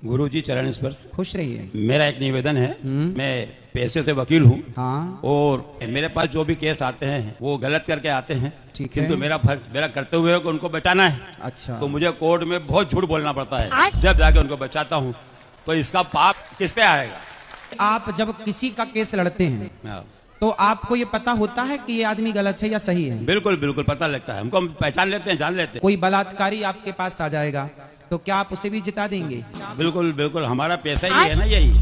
गुरुजी चरण स्पर्श। खुश रहिए। मेरा एक निवेदन है, मैं पेशे से वकील हूँ। हाँ। और मेरे पास जो भी केस आते हैं वो गलत करके आते हैं, ठीक है। किंतु मेरा कर्तव्य हुए कि उनको बचाना है। अच्छा। तो मुझे कोर्ट में बहुत झूठ बोलना पड़ता है, जब जाके उनको बचाता हूँ। तो इसका पाप किस पे आएगा? आप जब किसी का केस लड़ते हैं तो आपको ये पता होता है कि ये आदमी गलत है या सही है? बिल्कुल बिल्कुल पता लगता है हमको, हम पहचान लेते हैं, जान लेते हैं। कोई बलात्कारी आपके पास आ जाएगा तो क्या आप उसे भी जिता देंगे? बिल्कुल बिल्कुल, हमारा पैसा ही है ना यही।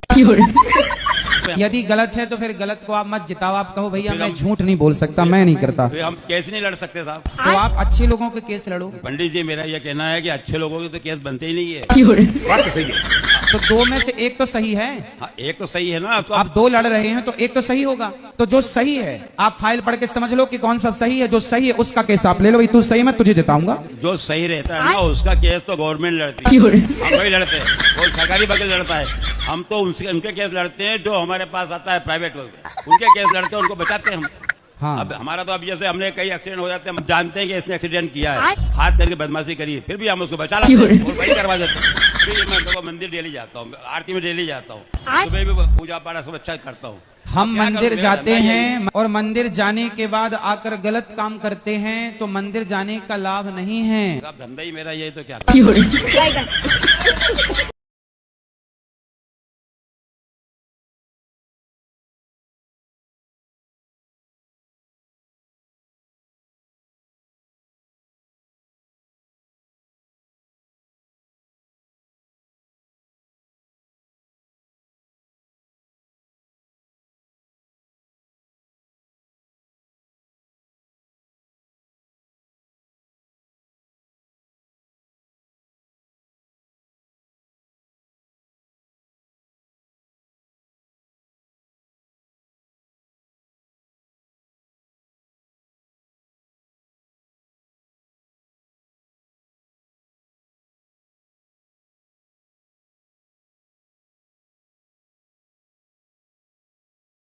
यदि गलत है तो फिर गलत को आप मत जिताओ, आप कहो भैया मैं झूठ नहीं बोल सकता, मैं नहीं करता। हम केस नहीं लड़ सकते साहब। तो आप अच्छे लोगों के केस लड़ो। पंडित जी, मेरा यह कहना है कि अच्छे लोगों के तो केस बनते ही नहीं है। बात तो सही है। तो दो में से एक तो सही है। हाँ, एक तो सही है ना। तो आप दो लड़ रहे हैं तो एक तो सही होगा। तो जो सही है आप फाइल पढ़ के समझ लो कि कौन सा सही है। जो सही है उसका केस आप ले लो, तू सही, मैं तुझे जिताऊंगा। जो सही रहता है ना उसका केस तो गवर्नमेंट लड़ती है, हम वही लड़ते हैं। वो सरकारी वकील लड़ता है, हम तो उनके केस लड़ते हैं। जो हमारे पास आता है प्राइवेट वकील, उनके केस लड़ते हैं, उनको बचाते हैं हम। हाँ। अब हमारा तो अब जैसे हमने कई एक्सीडेंट हो जाते हैं, हम जानते हैं कि इसने एक्सीडेंट किया है, हाथ करके बदमाशी करी है, फिर भी हम उसको बचा लाते हैं और वही करवा देते हैं। मैं तो मंदिर डेली जाता हूँ, आरती में डेली जाता हूँ, सुबह भी पूजा पाठ सब अच्छा करता हूँ। हम मंदिर जाते हैं और मंदिर जाने के बाद आकर गलत काम करते हैं तो मंदिर जाने का लाभ नहीं है। धंधा ही मेरा यही, तो क्या